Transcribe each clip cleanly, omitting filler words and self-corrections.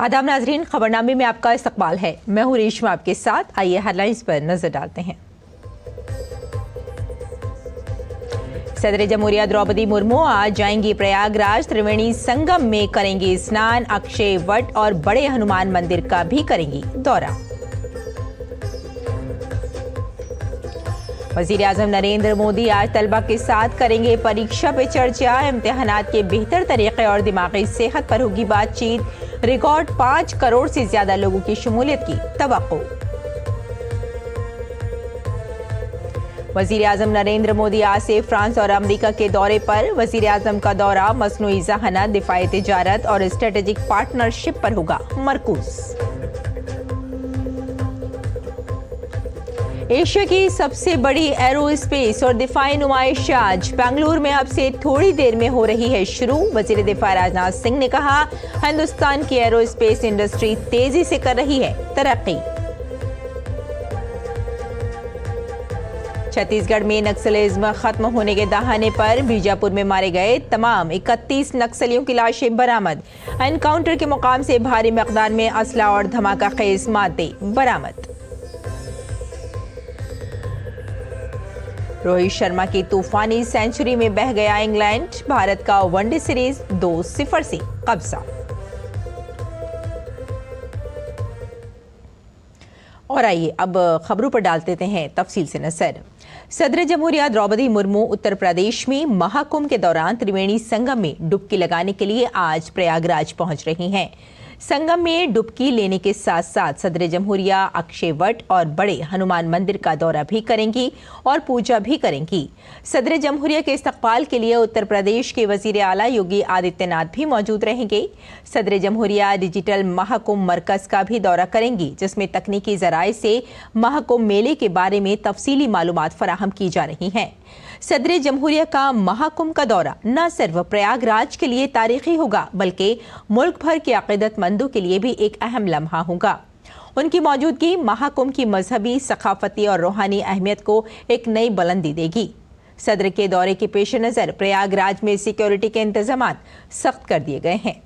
आदाब नाजरीन, खबरनामे में आपका इस्तकबाल है। मैं हूँ रेशमा आपके साथ। आइए हेडलाइंस पर नजर डालते हैं। सदर जमहूरिया द्रौपदी मुर्मू आज जाएंगी प्रयागराज। त्रिवेणी संगम में करेंगी स्नान। अक्षय वट और बड़े हनुमान मंदिर का भी करेंगी दौरा। वजीर आजम नरेंद्र मोदी आज तलबा के साथ करेंगे परीक्षा पे चर्चा। इम्तिहानात के बेहतर तरीके और दिमागी सेहत पर होगी बातचीत। रिकॉर्ड 5 करोड़ से ज्यादा लोगों की शमूलियत की तवक्को। वजीर आजम नरेंद्र मोदी आज से फ्रांस और अमेरिका के दौरे पर। वजीर आजम का दौरा मसनूई ज़हानत, दिफाई तिजारत और स्ट्रेटेजिक पार्टनरशिप पर होगा मरकूज। एशिया की सबसे बड़ी एरोस्पेस और दिफाई नुमाइश आज बेंगलुरु में अब से थोड़ी देर में हो रही है शुरू। वजीर दिफा राजनाथ सिंह ने कहा, हिंदुस्तान की एरोस्पेस इंडस्ट्री तेजी से कर रही है तरक्की। छत्तीसगढ़ में नक्सलिज्म खत्म होने के दहाने पर बीजापुर में मारे गए तमाम 31 नक्सलियों की लाशें बरामद। एनकाउंटर के मुकाम से भारी मकदार में असला और धमाका खेज मादे बरामद। रोहित शर्मा की तूफानी सेंचुरी में बह गया इंग्लैंड। भारत का वनडे सीरीज 2-0 से कब्जा। और आइए अब खबरों पर डाल देते हैं तफसील से नजर। सदर जमहूरिया द्रौपदी मुर्मू उत्तर प्रदेश में महाकुंभ के दौरान त्रिवेणी संगम में डुबकी लगाने के लिए आज प्रयागराज पहुंच रही हैं। संगम में डुबकी लेने के साथ साथ सदर जमहूरिया अक्षय वट और बड़े हनुमान मंदिर का दौरा भी करेंगी और पूजा भी करेंगी। सदर जमहूरिया के इस्तकबाल के लिए उत्तर प्रदेश के वजीर आला योगी आदित्यनाथ भी मौजूद रहेंगे। सदर जमहूरिया डिजिटल महाकुंभ मरकज का भी दौरा करेंगी, जिसमें तकनीकी जराये से महाकुंभ मेले के बारे में तफसीली मालूमात फराहम की जा रही हैं। सदर जमहूरिया का महाकुंभ का दौरा न सिर्फ प्रयागराज के लिए तारीखी होगा, बल्कि मुल्क भर के अकीदतमंदों के लिए भी एक अहम लम्हा होगा। उनकी मौजूदगी महाकुंभ की मजहबी, सकाफती और रूहानी अहमियत को एक नई बुलंदी देगी। सदर के दौरे के पेश नज़र प्रयागराज में सिक्योरिटी के इंतजाम सख्त कर दिए गए हैं।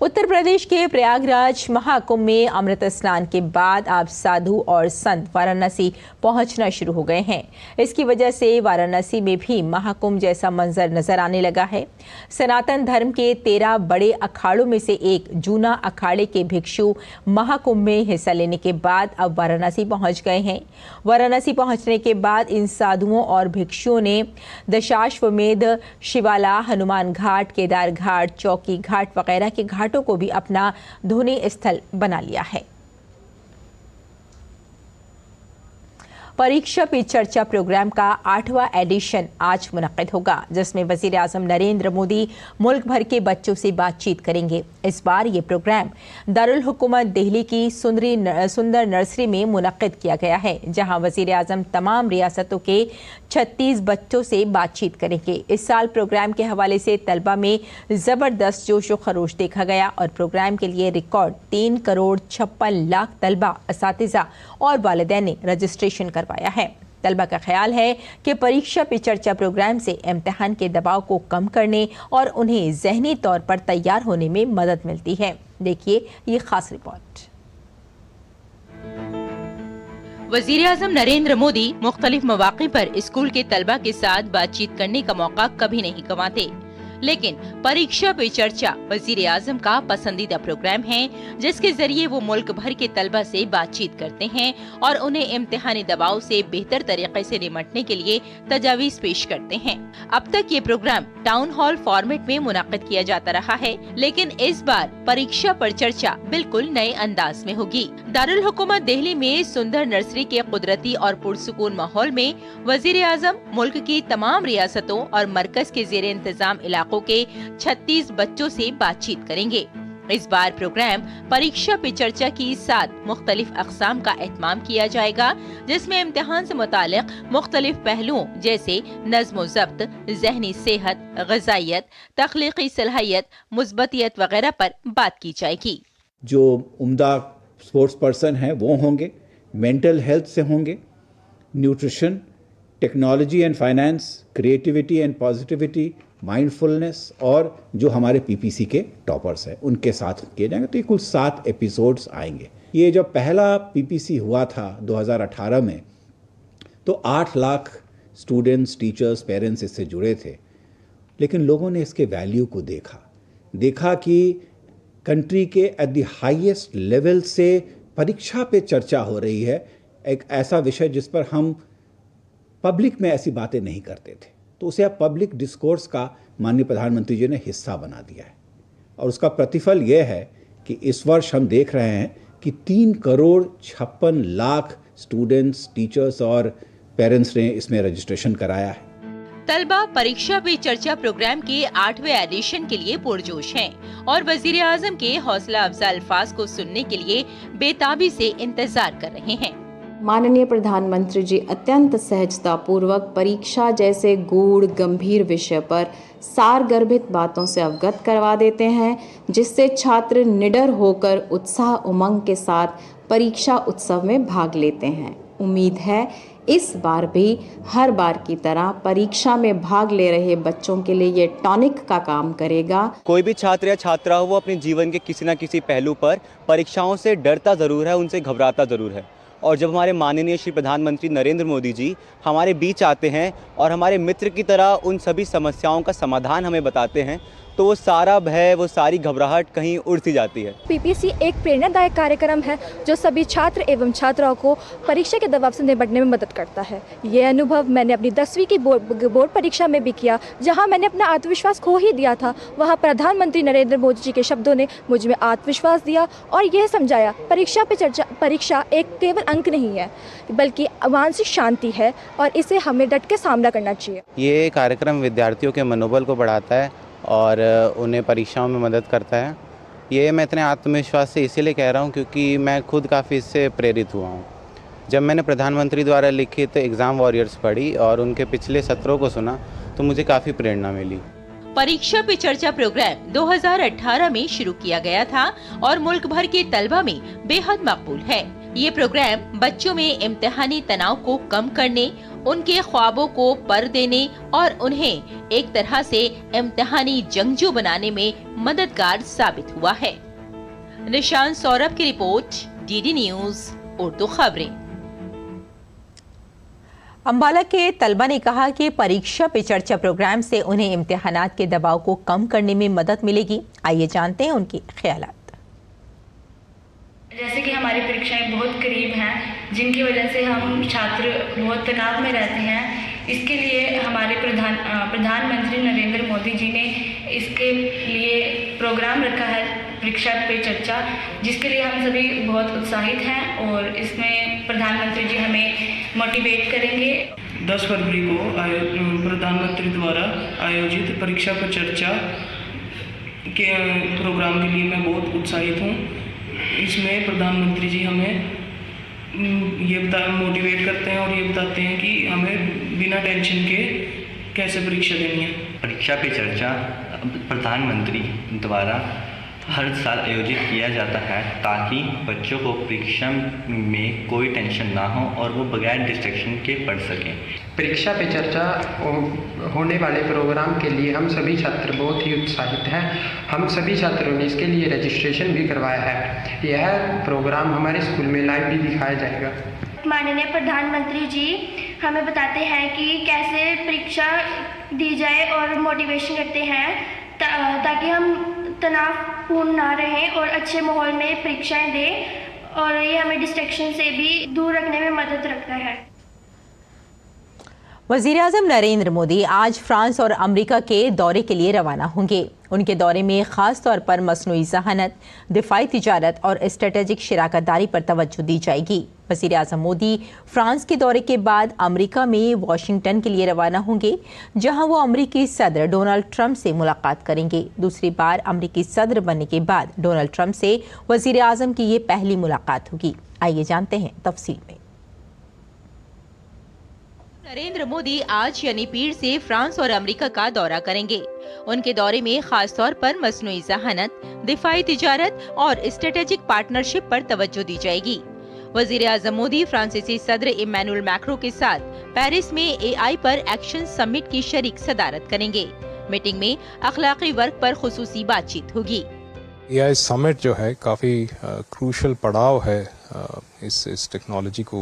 उत्तर प्रदेश के प्रयागराज महाकुंभ में अमृत स्नान के बाद अब साधु और संत वाराणसी पहुंचना शुरू हो गए हैं। इसकी वजह से वाराणसी में भी महाकुंभ जैसा मंजर नजर आने लगा है। सनातन धर्म के 13 बड़े अखाड़ों में से एक जूना अखाड़े के भिक्षु महाकुंभ में हिस्सा लेने के बाद अब वाराणसी पहुंच गए हैं। वाराणसी पहुंचने के बाद इन साधुओं और भिक्षुओं ने दशाश्वमेध, शिवाला, हनुमान घाट, केदार घाट, चौकी घाट वगैरह के घाटों को भी अपना धोने स्थल बना लिया है। परीक्षा पे चर्चा प्रोग्राम का 8वां एडिशन आज मुनक्किद होगा, जिसमें वजीर आजम नरेंद्र मोदी मुल्क भर के बच्चों से बातचीत करेंगे। इस बार ये प्रोग्राम दारुल हुकूमत दिल्ली की सुंदर नर्सरी में मुनक्किद किया गया है, जहां वजीर आजम तमाम रियासतों के 36 बच्चों से बातचीत करेंगे। इस साल प्रोग्राम के हवाले से तलबा में जबरदस्त जोश व खरोश देखा गया और प्रोग्राम के लिए रिकॉर्ड 3 करोड़ 56 लाख तलबा, असातिज़ा और वालिदैन ने रजिस्ट्रेशन करवाया है। तलबा का ख्याल है कि परीक्षा पे चर्चा प्रोग्राम से इम्तिहान के दबाव को कम करने और उन्हें जहनी तौर पर तैयार होने में मदद मिलती है। देखिए ये खास रिपोर्ट। वजीर आजम नरेंद्र मोदी मुख्तलिफ मौक़े पर स्कूल के तलबा के साथ बातचीत करने का मौका कभी नहीं गंवाते, लेकिन परीक्षा पे चर्चा वजीर आजम का पसंदीदा प्रोग्राम है, जिसके जरिए वो मुल्क भर के तलबा से बातचीत करते हैं और उन्हें इम्तिहानी दबाव से बेहतर तरीके से निपटने के लिए तजावीज पेश करते हैं। अब तक ये प्रोग्राम टाउन हॉल फॉर्मेट में मुनक्किद किया जाता रहा है, लेकिन इस बार परीक्षा पर चर्चा बिल्कुल नए अंदाज में होगी। दारुल हुकूमत दिल्ली में सुंदर नर्सरी के कुदरती और पुरसुकून माहौल में वजीर आजम मुल्क की तमाम रियासतों और मरकज के जेर इंतजाम इलाकों के 36 बच्चों से बातचीत करेंगे। इस बार प्रोग्राम परीक्षा पे चर्चा की 7 मुख्तलिफ अक़साम का एहतमाम किया जाएगा, जिसमें इम्तिहान से मुतालिक मुख्तलिफ पहलुओं जैसे नज़्म व ज़ब्त, ज़हनी सेहत, ग़िज़ाइयत, तख्लीक़ी सलाहियत, मुस्बतियत वगैरह पर बात की जाएगी। जो उम्दा स्पोर्ट्स पर्सन हैं वो होंगे, मेंटल हेल्थ से होंगे, nutrition, technology and finance, creativity and positivity, mindfulness और जो हमारे पीपीसी के टॉपर्स हैं उनके साथ किए जाएंगे। तो ये कुल 7 एपिसोड्स आएंगे। ये जब पहला पीपीसी हुआ था 2018 में, तो 8 लाख स्टूडेंट्स, टीचर्स, पेरेंट्स इससे जुड़े थे। लेकिन लोगों ने इसके वैल्यू को देखा कि कंट्री के एट द हाईएस्ट लेवल से परीक्षा पे चर्चा हो रही है, एक ऐसा विषय जिस पर हम पब्लिक में ऐसी बातें नहीं करते थे, तो उसे अब पब्लिक डिस्कोर्स का माननीय प्रधानमंत्री जी ने हिस्सा बना दिया है। और उसका प्रतिफल यह है कि इस वर्ष हम देख रहे हैं कि 3,56,00,000 स्टूडेंट्स, टीचर्स और पेरेंट्स ने इसमें रजिस्ट्रेशन कराया है। तलबा परीक्षा पे चर्चा प्रोग्राम के 8वें एडिशन के लिए पुरजोश हैं और वजीर आजम के हौसला अफजा अल्फाज को सुनने के लिए बेताबी से इंतजार कर रहे हैं। माननीय प्रधानमंत्री जी अत्यंत सहजता पूर्वक परीक्षा जैसे गूढ़ गंभीर विषय पर सारगर्भित बातों से अवगत करवा देते हैं, जिससे छात्र निडर होकर उत्साह उमंग के साथ परीक्षा उत्सव में भाग लेते हैं। उम्मीद है इस बार भी हर बार की तरह परीक्षा में भाग ले रहे बच्चों के लिए ये टॉनिक का काम करेगा। कोई भी छात्र या छात्रा हो, वो अपने जीवन के किसी न किसी पहलू पर परीक्षाओं से डरता ज़रूर है, उनसे घबराता ज़रूर है। और जब हमारे माननीय श्री प्रधानमंत्री नरेंद्र मोदी जी हमारे बीच आते हैं और हमारे मित्र की तरह उन सभी समस्याओं का समाधान हमें बताते हैं, तो वो सारा भय, वो सारी घबराहट कहीं उड़ सी जाती है। पीपीसी एक प्रेरणादायक कार्यक्रम है जो सभी छात्र एवं छात्राओं को परीक्षा के दबाव से निपटने में मदद करता है। ये अनुभव मैंने अपनी 10वीं की बोर्ड परीक्षा में भी किया, जहां मैंने अपना आत्मविश्वास खो ही दिया था। वहां प्रधानमंत्री नरेंद्र मोदी जी के शब्दों ने मुझ में आत्मविश्वास दिया और यह समझाया परीक्षा एक केवल अंक नहीं है, बल्कि मानसिक शांति है और इसे हमें डट के सामना करना चाहिए। ये कार्यक्रम विद्यार्थियों के मनोबल को बढ़ाता है और उन्हें परीक्षाओं में मदद करता है। ये मैं इतने आत्मविश्वास से इसीलिए कह रहा हूँ क्योंकि मैं खुद काफ़ी इससे प्रेरित हुआ हूँ। जब मैंने प्रधानमंत्री द्वारा लिखित एग्ज़ाम वॉरियर्स पढ़ी और उनके पिछले सत्रों को सुना, तो मुझे काफ़ी प्रेरणा मिली। परीक्षा पे चर्चा प्रोग्राम 2018 में शुरू किया गया था और मुल्क भर के तलबा में बेहद मकबूल है। ये प्रोग्राम बच्चों में इम्तिहानी तनाव को कम करने, उनके ख्वाबों को पर देने और उन्हें एक तरह से इम्तिहानी जंगजू बनाने में मददगार साबित हुआ है। निशान सौरभ की रिपोर्ट, डीडी न्यूज़ उर्दू खबरें। अंबाला के तलबा ने कहा कि परीक्षा पे चर्चा प्रोग्राम से उन्हें इम्तिहानात के दबाव को कम करने में मदद मिलेगी। आइए जानते हैं उनके ख्यालात। जैसे कि हमारी परीक्षाएं बहुत करीब हैं, जिनकी वजह से हम छात्र बहुत तनाव में रहते हैं। इसके लिए हमारे प्रधानमंत्री नरेंद्र मोदी जी ने इसके लिए प्रोग्राम रखा है परीक्षा पे चर्चा, जिसके लिए हम सभी बहुत उत्साहित हैं और इसमें प्रधानमंत्री जी हमें मोटिवेट करेंगे। 10 फरवरी को प्रधानमंत्री द्वारा आयोजित परीक्षा पे चर्चा के प्रोग्राम के लिए मैं बहुत उत्साहित हूँ। इसमें प्रधानमंत्री जी हमें ये मोटिवेट करते हैं और ये बताते हैं कि हमें बिना टेंशन के कैसे परीक्षा देनी है। परीक्षा पे चर्चा प्रधानमंत्री द्वारा हर साल आयोजित किया जाता है ताकि बच्चों को परीक्षा में कोई टेंशन ना हो और वो बगैर डिस्ट्रैक्शन के पढ़ सकें। परीक्षा पे चर्चा होने वाले प्रोग्राम के लिए हम सभी छात्र बहुत ही उत्साहित हैं। हम सभी छात्रों ने इसके लिए रजिस्ट्रेशन भी करवाया है। यह प्रोग्राम हमारे स्कूल में लाइव भी दिखाया जाएगा। माननीय प्रधानमंत्री जी हमें बताते हैं कि कैसे परीक्षा दी जाए और मोटिवेशन करते हैं ताकि हम तनावपूर्ण ना रहें और अच्छे माहौल में परीक्षाएं दें, और ये हमें डिस्ट्रैक्शन से भी दूर रखने में मदद रखता है। वज़ीर-ए-आज़म नरेंद्र मोदी आज फ्रांस और अमेरिका के दौरे के लिए रवाना होंगे। उनके दौरे में ख़ास तौर पर मसनूई ज़हानत, दिफ़ाई तिजारत और स्ट्रेटेजिक शराकतदारी पर तवज्जो दी जाएगी। वज़ीर-ए-आज़म मोदी फ्रांस के दौरे के बाद अमेरिका में वाशिंगटन के लिए रवाना होंगे, जहां वो अमेरिकी सदर डोनाल्ड ट्रंप से मुलाकात करेंगे। दूसरी बार अमेरिकी सदर बनने के बाद डोनाल्ड ट्रंप से वज़ीर-ए-आज़म की ये पहली मुलाकात होगी। आइए जानते हैं तफसील में। नरेंद्र मोदी आज यानी पीर से फ्रांस और अमेरिका का दौरा करेंगे। उनके दौरे में खास तौर पर मसनूई ज़हानत, दिफाई तिजारत और स्ट्रेटेजिक पार्टनरशिप पर तवज्जो दी जाएगी। वज़ीर-ए-आज़म मोदी फ्रांसीसी सदर इमैनुअल मैक्रों के साथ पेरिस में AI पर एक्शन समिट की शरीक सदारत करेंगे, मीटिंग में अखलाकी वर्क पर खुसूसी बातचीत होगी। AI समिट जो है काफ़ी क्रूशल पड़ाव है इस टेक्नोलॉजी को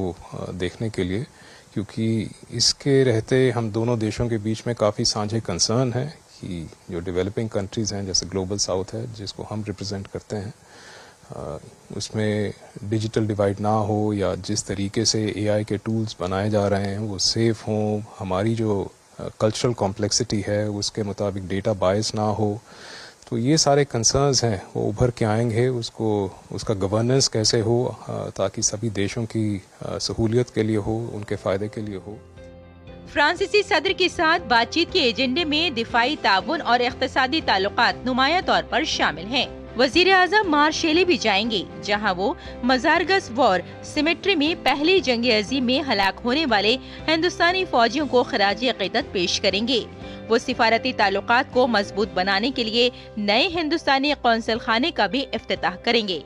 देखने के लिए, क्योंकि इसके रहते हम दोनों देशों के बीच में काफ़ी साझे कंसर्न है कि जो डेवलपिंग कंट्रीज़ हैं जैसे ग्लोबल साउथ है जिसको हम रिप्रेजेंट करते हैं, उसमें डिजिटल डिवाइड ना हो या जिस तरीके से AI के टूल्स बनाए जा रहे हैं वो सेफ़ हों, हमारी जो कल्चरल कॉम्प्लेक्सिटी है उसके मुताबिक डेटा बायस ना हो, तो ये सारे कंसर्न्स हैं वो उभर के आएंगे। उसका गवर्नेंस कैसे हो ताकि सभी देशों की सहूलियत के लिए हो, उनके फ़ायदे के लिए हो। फ्रांसीसी सदर के साथ बातचीत के एजेंडे में दिफाई ताउन और इख्तिसादी ताल्लुकात नुमाया तौर पर शामिल हैं। वजीर आज़म मार्शेली भी जाएंगे, जहां वो मजारगस वॉर सिमेट्री में पहली जंग अजीम में हलाक होने वाले हिंदुस्तानी फौजियों को खराज अकीदत पेश करेंगे। वो सिफारती ताल्लुकात को मजबूत बनाने के लिए नए हिंदुस्तानी कौंसल खाने का भी इफ्तिताह करेंगे।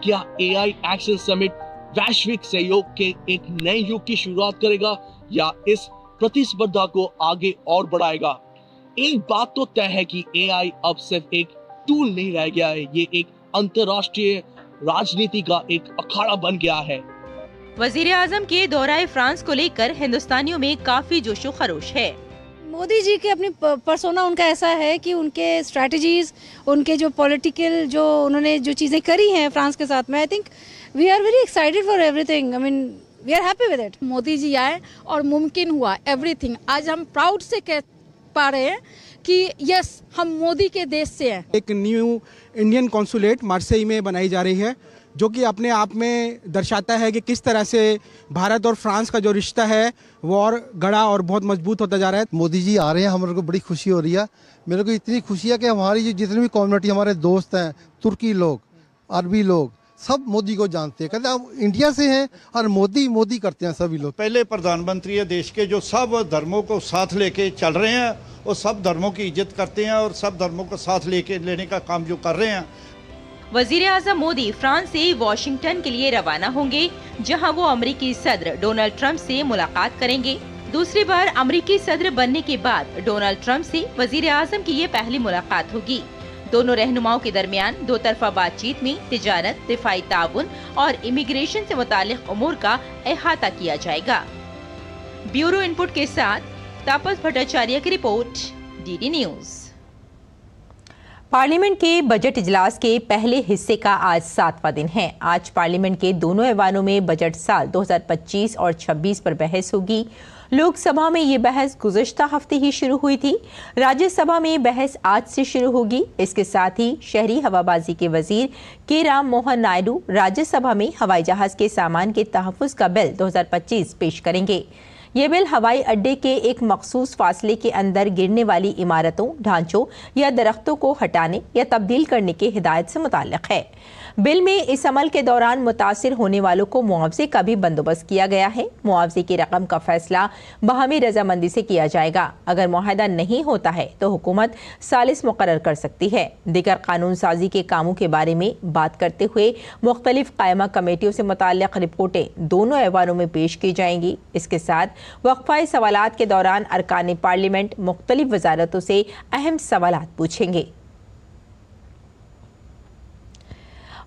क्या AI एक्सेस समिट वैश्विक सहयोग के एक नए युग की शुरुआत करेगा या इस प्रतिस्पर्धा को आगे और बढ़ाएगा? एक बात तो तय है कि AI अब सिर्फ एक टूल नहीं रह गया है, ये एक अंतर्राष्ट्रीय राजनीति का एक अखाड़ा बन गया है। वजीर आजम के दौराए फ्रांस को लेकर हिंदुस्तानियों में काफी जोशो खरोश है। मोदी जी के अपनी पर्सोना उनका ऐसा है कि उनके स्ट्रैटेजीज, उनके जो पॉलिटिकल जो उन्होंने जो चीज़ें करी हैं फ्रांस के साथ में, I think we are very excited for everything. I mean we are happy with it. Modi ji आए और मुमकिन हुआ एवरीथिंग। आज हम प्राउड से कह पा रहे हैं कि यस, हम मोदी के देश से हैं। एक न्यू इंडियन कॉन्सुलेट मार्सेई में बनाई जा रही है, जो कि अपने आप में दर्शाता है कि किस तरह से भारत और फ्रांस का जो रिश्ता है वो और गड़ा और बहुत मजबूत होता जा रहा है। मोदी जी आ रहे हैं, हमारे को बड़ी खुशी हो रही है। मेरे को इतनी खुशी है कि हमारी जितनी भी कम्युनिटी, हमारे दोस्त हैं, तुर्की लोग, अरबी लोग, सब मोदी को जानते हैं, कहते हैं आप इंडिया से हैं और मोदी मोदी करते हैं सभी लोग। पहले प्रधानमंत्री है देश के, जो सब धर्मों को साथ लेके चल रहे हैं और सब धर्मों की इज्जत करते हैं और सब धर्मों को साथ लेने का काम जो कर रहे हैं। वजीर आज़म मोदी फ्रांस से वॉशिंगटन के लिए रवाना होंगे, जहां वो अमेरिकी सदर डोनाल्ड ट्रंप से मुलाकात करेंगे। दूसरी बार अमेरिकी सदर बनने के बाद डोनाल्ड ट्रंप से वजीर आज़म की ये पहली मुलाकात होगी। दोनों रहनुमाओं के दरमियान दो तरफा बातचीत में तिजारत, दिफाई ताउन और इमिग्रेशन से मुतालिक उमूर का अहाता किया जाएगा। ब्यूरो इनपुट के साथ तापस भट्टाचार्य की रिपोर्ट, DD न्यूज। पार्लियामेंट के बजट इजलास के पहले हिस्से का आज 7वां दिन है। आज पार्लियामेंट के दोनों ऐवानों में बजट साल 2025 और 26 पर बहस होगी। लोकसभा में ये बहस गुज़श्ता हफ्ते ही शुरू हुई थी। राज्यसभा में बहस आज से शुरू होगी। इसके साथ ही शहरी हवाबाजी के वजीर के राम मोहन नायडू राज्यसभा में हवाई जहाज के सामान के तहफ़्फ़ुज़ का बिल 2025 पेश करेंगे। ये बिल हवाई अड्डे के एक मखसूस फासले के अंदर गिरने वाली इमारतों, ढांचों या दरख्तों को हटाने या तब्दील करने की हिदायत से मुताल्लिक़ है। बिल में इस अमल के दौरान मुतासिर होने वालों को मुआवजे का भी बंदोबस्त किया गया है। मुआवजे की रकम का फैसला बाहमी रजामंदी से किया जाएगा। अगर मुआहदा नहीं होता है तो हुकूमत सालिस मुकर्रर कर सकती है। दीगर कानून साजी के कामों के बारे में बात करते हुए मुख्तलिफ कायमा कमेटियों से मुताल्लिक़ रिपोर्टें दोनों ऐवानों में पेश की जाएंगी। इसके साथ वक्फाए सवालात के दौरान अरकान पार्लियामेंट मुख्तलिफ वजारतों से अहम सवालात पूछेंगे।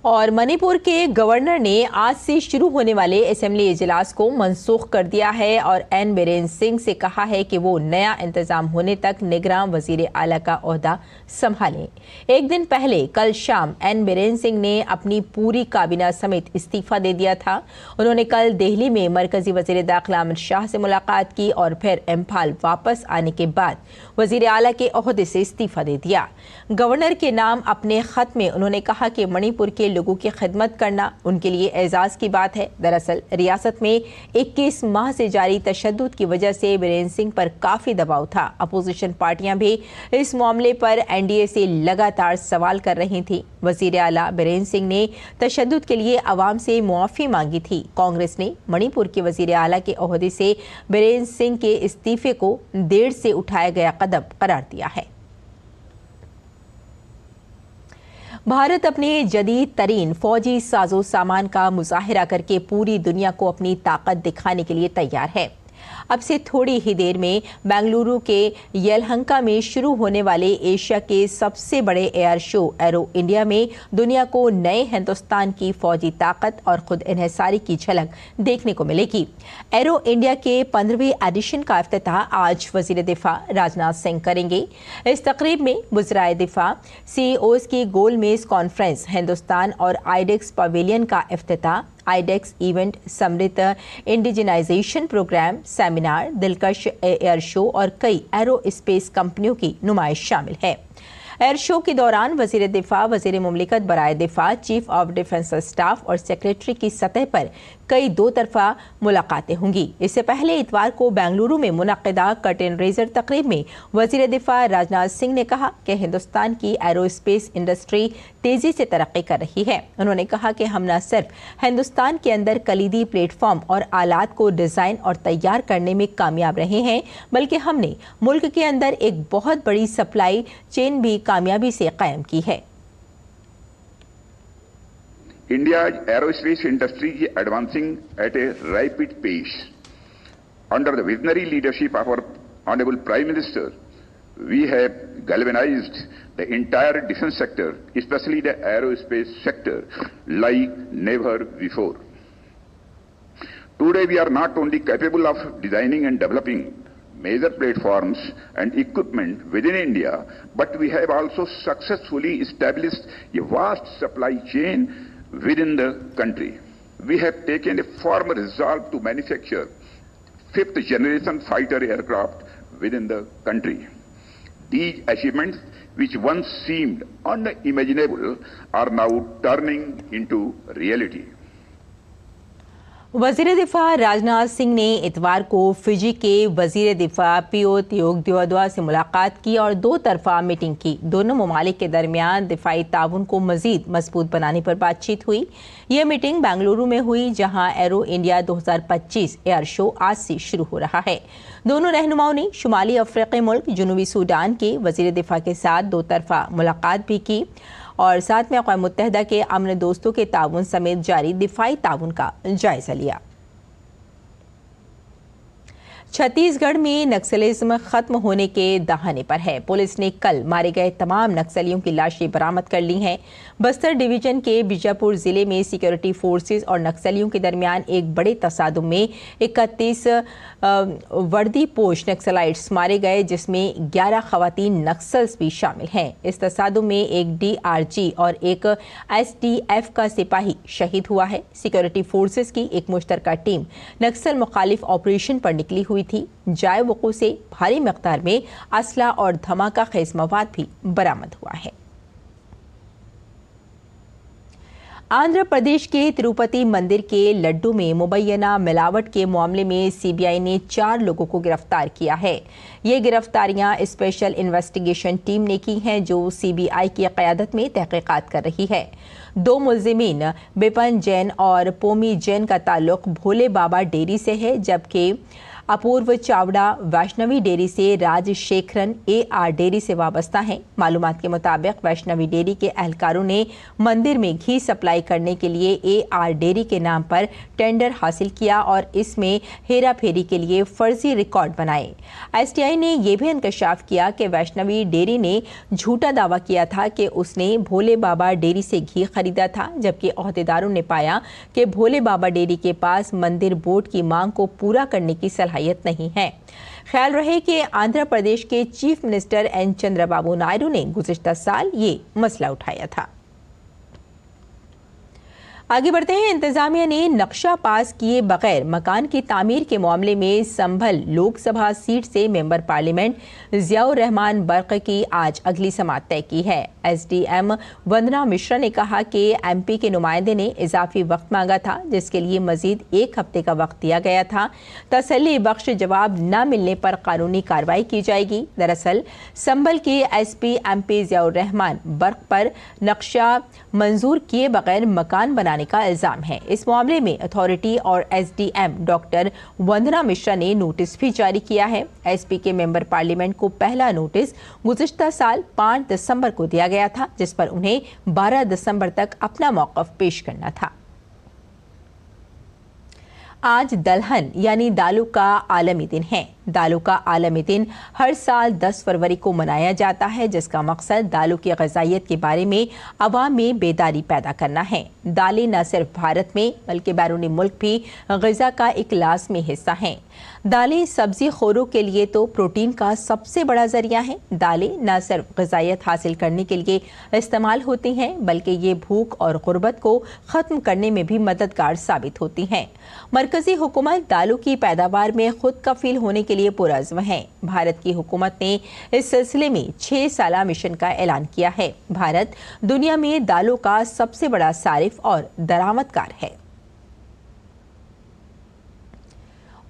और मणिपुर के गवर्नर ने आज से शुरू होने वाले असेंबली इजलास को मनसूख कर दिया है और एन बीरेन सिंह से कहा है कि वो नया इंतजाम होने तक निगरान वजीर आला का ओहदा संभालें। एक दिन पहले कल शाम एन बीरेन सिंह ने अपनी पूरी काबीना समेत इस्तीफा दे दिया था। उन्होंने कल दिल्ली में मरकजी वजीर दाखिला अमित शाह से मुलाकात की और फिर इम्फाल वापस आने के बाद वजीर आला के ओहदे से इस्तीफा दे दिया। गवर्नर के नाम अपने खत में उन्होंने कहा कि मणिपुर के लोगों की खिदमत करना उनके लिए एजाज की बात है। दरअसल रियासत में 21 माह से जारी तशद्दुद की वजह से बीरेन सिंह पर काफी दबाव था। अपोजिशन पार्टियां भी इस मामले पर एनडीए से लगातार सवाल कर रही थी। वजीर आला बीरेन सिंह ने तशद्दुद के लिए अवाम से मुआफ़ी मांगी थी। कांग्रेस ने मणिपुर के वजीर आला के ओहदे से बीरेन सिंह के इस्तीफे को देर से उठाया गया कदम करार दिया है। भारत अपने जदीद तरीन फौजी साजो सामान का मुजाहिरा करके पूरी दुनिया को अपनी ताकत दिखाने के लिए तैयार है। अब से थोड़ी ही देर में बेंगलुरु के येलहंका में शुरू होने वाले एशिया के सबसे बड़े एयर शो एरो इंडिया में दुनिया को नए हिंदुस्तान की फौजी ताकत और खुद इन्हिसारी की झलक देखने को मिलेगी। एरो इंडिया के 15वें एडिशन का इफ्तिताह आज वजीर दिफा राजनाथ सिंह करेंगे। इस तकरीब में वज़राए दिफा, CEOs की गोल मेज कॉन्फ्रेंस, हिंदुस्तान और आईडेक्स पवेलियन का इफ्तिताह, आईडेक्स इवेंट, समृद्ध इंडिजिनाइजेशन प्रोग्राम, सेमिनार, दिलकश एयर शो और कई एरो स्पेस कंपनियों की नुमाइश शामिल है। एयर शो के दौरान वजीर दिफा, वजीर मुमलिकत बराए दिफा, चीफ ऑफ डिफेंस स्टाफ और सेक्रेटरी की सतह पर कई दो तरफा मुलाकातें होंगी। इससे पहले इतवार को बेंगलुरु में मुनक्किदा कर्टेन रेजर तकरीब में वजीर दिफा राजनाथ सिंह ने कहा कि हिंदुस्तान की एरोस्पेस इंडस्ट्री तेजी से तरक्की कर रही है। उन्होंने कहा कि हम न सिर्फ हिंदुस्तान के अंदर कलीदी प्लेटफॉर्म और आलात को डिजाइन और तैयार करने में कामयाब रहे हैं, बल्कि हमने मुल्क के अंदर एक बहुत बड़ी सप्लाई चेन भी कामयाबी से कायम की है। India's aerospace industry is advancing at a rapid pace. Under the visionary leadership of our Honorable Prime Minister, we have galvanized the entire defense sector, especially the aerospace sector, like never before. Today we are not only capable of designing and developing major platforms and equipment within India, but we have also successfully established a vast supply chain within the country. We have taken a firm resolve to manufacture 5th generation fighter aircraft within the country. These achievements, which once seemed unimaginable, are now turning into reality. वजीर दिफा राजनाथ सिंह ने इतवार को Fiji के वजीर दिफा पियो तियोगदुआ से मुलाकात की और दो तरफा मीटिंग की। दोनों ममालिक के दरमियान दिफाई ताउन को मजीद मजबूत बनाने पर बातचीत हुई। यह मीटिंग बेंगलुरु में हुई, जहां एरो इंडिया 2025 एयर शो आज से शुरू हो रहा है। दोनों रहनुमाओं ने शुमाली अफ्रीकी मुल्क जनूबी सूडान के वजीर दिफा के साथ दो तरफा मुलाकात भी की और साथ में अक़वाम मुत्तहिदा के अमन दोस्तों के ताउन समेत जारी दिफाई ताउन का जायजा लिया। छत्तीसगढ़ में नक्सलिज्म खत्म होने के दहाने पर है। पुलिस ने कल मारे गए तमाम नक्सलियों की लाशें बरामद कर ली हैं। बस्तर डिवीजन के बीजापुर जिले में सिक्योरिटी फोर्सेस और नक्सलियों के दरमियान एक बड़े तसादुम में 31 वर्दीपोश नक्सलाइट्स मारे गए, जिसमें 11 खवातीन नक्सल्स भी शामिल हैं। इस तसादुम में एक DRG और एक STF का सिपाही शहीद हुआ है। सिक्योरिटी फोर्सेस की एक मुश्तरका टीम नक्सल मुखालिफ ऑपरेशन पर निकली हुई थी। जाए वक़ू से भारी मकदार में असला और धमाका खेज मवाद भी बरामद हुआ है। आंध्र प्रदेश के तिरुपति मंदिर के लड्डू में मुबैना मिलावट के मामले में CBI ने 4 लोगों को गिरफ्तार किया है। ये गिरफ्तारियां स्पेशल इन्वेस्टिगेशन टीम ने की हैं, जो CBI की क़यादत में तहक़ीक़ात कर रही है। 2 मुल्ज़िमीन बिपन जैन और पोमी जैन का ताल्लुक भोले बाबा डेयरी से है, जबकि अपूर्व चावड़ा वैष्णवी डेयरी से, राजशेखरन AR डेयरी से वाबस्ता हैं। मालूमात के मुताबिक वैष्णवी डेयरी के एहलकारों ने मंदिर में घी सप्लाई करने के लिए AR डेयरी के नाम पर टेंडर हासिल किया और इसमें हेरा फेरी के लिए फर्जी रिकॉर्ड बनाए। STI ने यह भी इंकशाफ किया कि वैष्णवी डेयरी ने झूठा दावा किया था कि उसने भोले बाबा डेयरी से घी खरीदा था, जबकि अहदेदारों ने पाया कि भोले बाबा डेयरी के पास मंदिर बोर्ड की मांग को पूरा करने की सलाहियत नहीं है। ख्याल रहे कि आंध्र प्रदेश के chief minister N. Chandrababu Naidu ने गुज़िश्ता साल ये मसला उठाया था। आगे बढ़ते हैं। इंतजामिया ने नक्शा पास किए बगैर मकान की तामीर के मामले में संभल लोकसभा सीट से मेंबर पार्लियामेंट ज़ियाउर रहमान बर्क की आज अगली समाअत तय की है। SDM वंदना मिश्रा ने कहा कि MP के नुमाइंदे ने इजाफी वक्त मांगा था, जिसके लिए मजीद 1 हफ्ते का वक्त दिया गया था। तसल्ली बख्श जवाब न मिलने पर कानूनी कार्रवाई की जाएगी। दरअसल संभल के SP MP ज़ियाउर रहमान बर्क पर नक्शा मंजूर किए बगैर मकान बनाने का इल्जाम है। इस मामले में अथॉरिटी और SDM डॉक्टर वंदना मिश्रा ने नोटिस भी जारी किया है। SP के मेंबर पार्लियामेंट को पहला नोटिस गुज़िश्ता साल 5 दिसंबर को दिया गया था, जिस पर उन्हें 12 दिसंबर तक अपना मौक़िफ़ पेश करना था। आज दलहन यानी दालों का आलमी दिन है। दालों का आलमी दिन हर साल 10 फरवरी को मनाया जाता है, जिसका मकसद दालों की ग़िज़ाइयत के बारे में अवाम में बेदारी पैदा करना है। दालें न सिर्फ भारत में बल्कि बैरूनी मुल्क भी ग़िज़ा का एक लाज़मी हिस्सा हैं। दालें सब्ज़ी खोरों के लिए तो प्रोटीन का सबसे बड़ा ज़रिया है। दालें न सिर्फ ग़िज़ाइयत हासिल करने के लिए इस्तेमाल होती हैं बल्कि ये भूख और गुर्बत को ख़त्म करने में भी मददगार साबित होती हैं। मरकज़ी हुकूमत दालों की पैदावार में खुद कफ़ील होने के लिए पुरज़्म है। भारत की हुकूमत ने इस सिलसिले में 6 साला मिशन का ऐलान किया है। भारत दुनिया में दालों का सबसे बड़ा सारिफ और दरामदकार है।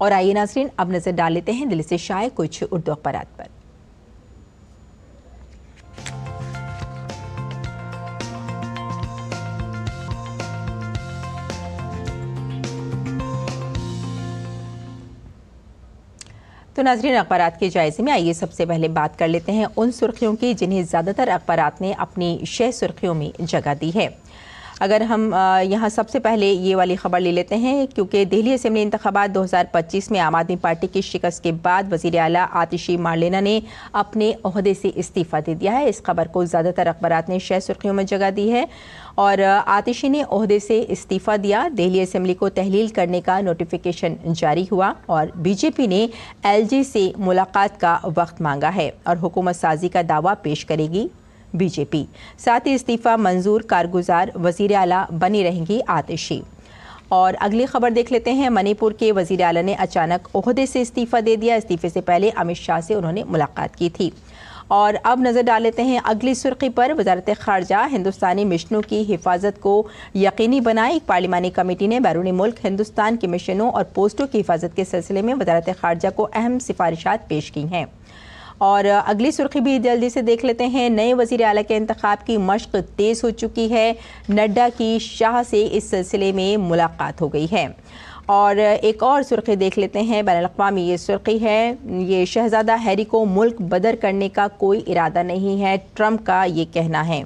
और आइए नाज़रीन, अब नजर डाल लेते हैं दिल्ली से शाये कुछ उर्दू अखबारात पर। तो नाज़रीन, अखबारात के जायजे में आइए सबसे पहले बात कर लेते हैं उन सुर्खियों की जिन्हें ज़्यादातर अखबारात ने अपनी 6 सुर्खियों में जगह दी है। अगर हम यहाँ सबसे पहले ये वाली खबर ले लेते हैं, क्योंकि दिल्ली असेंबली इंतखाबात 2025 में आम आदमी पार्टी की शिकस्त के बाद वज़ीर आला आतिशी मार्लेना ने अपने ओहदे से इस्तीफ़ा दे दिया है। इस खबर को ज़्यादातर अखबारात ने 6 सुर्खियों में जगह दी है और आतिशी ने ओहदे से इस्तीफ़ा दिया। दिल्ली असेंबली को तहलील करने का नोटिफिकेशन जारी हुआ और बीजेपी ने LG से मुलाकात का वक्त मांगा है और हुकूमत साजी का दावा पेश करेगी बीजेपी। साथ ही इस्तीफ़ा मंजूर कारगुजार वज़ीर आला बनी रहेंगी आतिशी। और अगली खबर देख लेते हैं। मणिपुर के वज़ीर आला ने अचानक ओहदे से इस्तीफ़ा दे दिया। इस्तीफ़े से पहले अमित शाह से उन्होंने मुलाकात की थी। और अब नज़र डाल लेते हैं अगली सुर्खी पर। वज़ारत ख़ारजा हिंदुस्तानी मिशनों की हिफाजत को यकीनी बनाए। एक पार्लिमानी कमेटी ने बैरूनी मुल्क हिंदुस्तान के मिशनों और पोस्टों की हिफाजत के सिलसिले में वज़ारत ख़ारजा को अहम सिफारिशात पेश की हैं। और अगली सुर्खी भी जल्दी से देख लेते हैं। नए वज़ीर आला के इंतखाब की मश्क तेज़ हो चुकी है। नड्डा की शाह से इस सिलसिले में मुलाकात हो गई है। और एक और सुर्खी देख लेते हैं, बैनुल-अक़वामी ये सुर्खी है, ये शहज़ादा हैरी को मुल्क बदर करने का कोई इरादा नहीं है, ट्रंप का ये कहना है।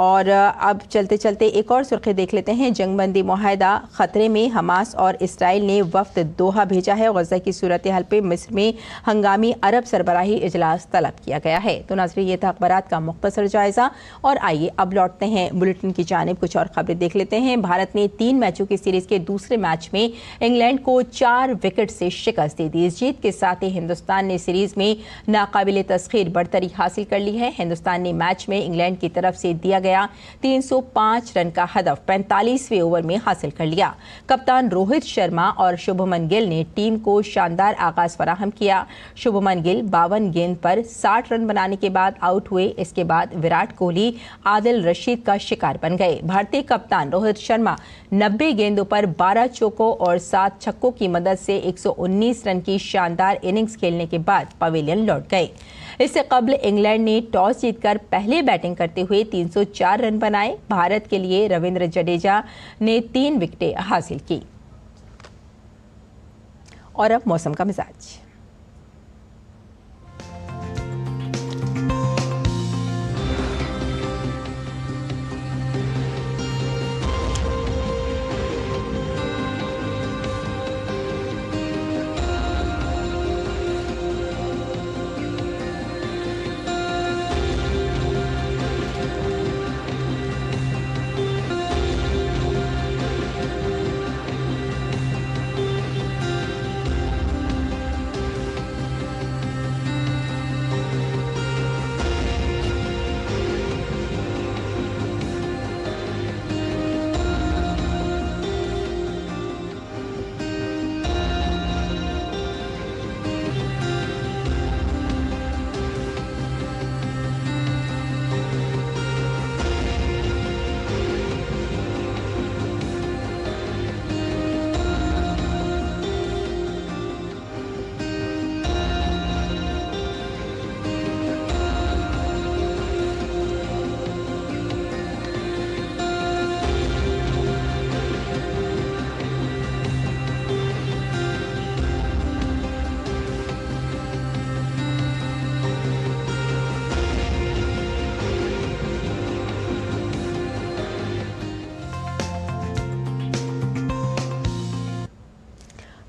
और अब चलते चलते एक और सुर्खी देख लेते हैं। जंगबंदी मुआहदा खतरे में, हमास और इसराइल ने वफ्द दोहा भेजा है। गज़ा की सूरत हाल पे मिस्र में हंगामी अरब सरबराही इजलास तलब किया गया है। तो नाज़रीन, ये था अखबारात का मुख्तसर जायज़ा और आइए अब लौटते हैं बुलेटिन की जानिब। कुछ और खबरें देख लेते हैं। भारत ने 3 मैचों की सीरीज़ के दूसरे मैच में इंग्लैंड को 4 विकेट से शिकस्त दे दी। इस जीत के साथ ही हिंदुस्तान ने सीरीज़ में नाकाबिले तस्खीर बढ़तरी हासिल कर ली है। हिंदुस्तान ने मैच में इंग्लैंड की तरफ से दिया गया 305 रन का हदफ 45वें ओवर में हासिल कर लिया। कप्तान रोहित शर्मा और शुभमन गिल ने टीम को शानदार आगाज फराहम किया। शुभमन गिल 52 गेंद पर 60 रन बनाने के बाद आउट हुए। इसके बाद विराट कोहली आदिल रशीद का शिकार बन गए। भारतीय कप्तान रोहित शर्मा 90 गेंदों पर 12 चौकों और 7 छक्कों की मदद से 119 रन की शानदार इनिंग्स खेलने के बाद पवेलियन लौट गए। इससे कबल इंग्लैंड ने टॉस जीतकर पहले बैटिंग करते हुए 304 रन बनाए। भारत के लिए रविंद्र जडेजा ने 3 विकेटें हासिल की। और अब मौसम का मिजाज।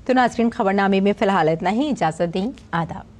तो नाज़रीन, खबरनामे में फिलहाल इतना ही। इजाज़त दें। आदाब।